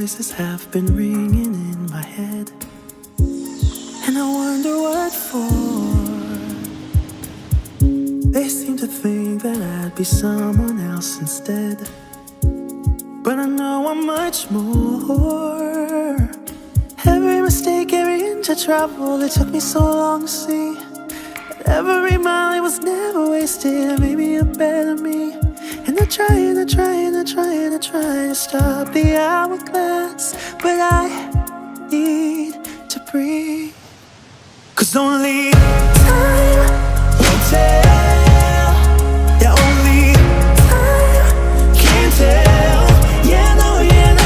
voices have been ringing in my head, and I wonder what for. They seem to think that I'd be someone else instead, but I know I'm much more. Every mistake, every inch I traveled, it took me so long to see that every mile it was never wasted. It made me a better me. And I try to stop the hourglass, but I need to breathe. 'Cause only time will tell. Yeah, only time can tell. Yeah, no, and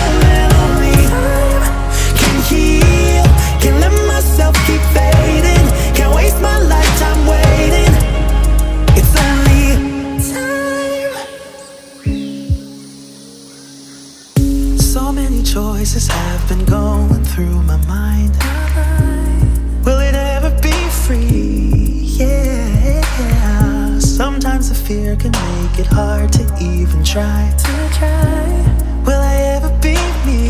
only time can heal. Can't let myself keep fading. Can't waste my lifetime waiting. It's only time. So many choices have been going through my mind. Will it ever be free? Yeah. Sometimes the fear can make it hard to even try. Will I ever be me?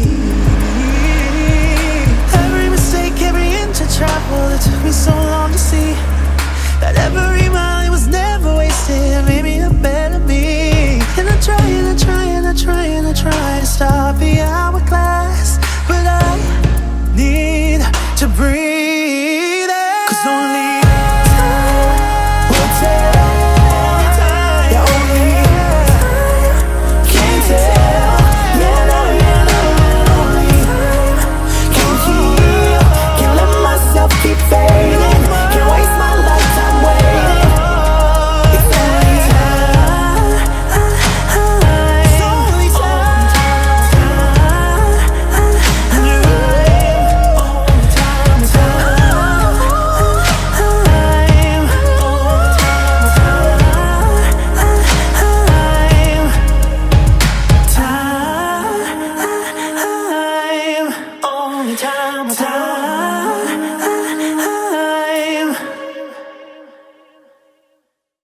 Every mistake, every inch I traveled, it took me so long to see that every mile it was never wasted. It made me a better me. And I try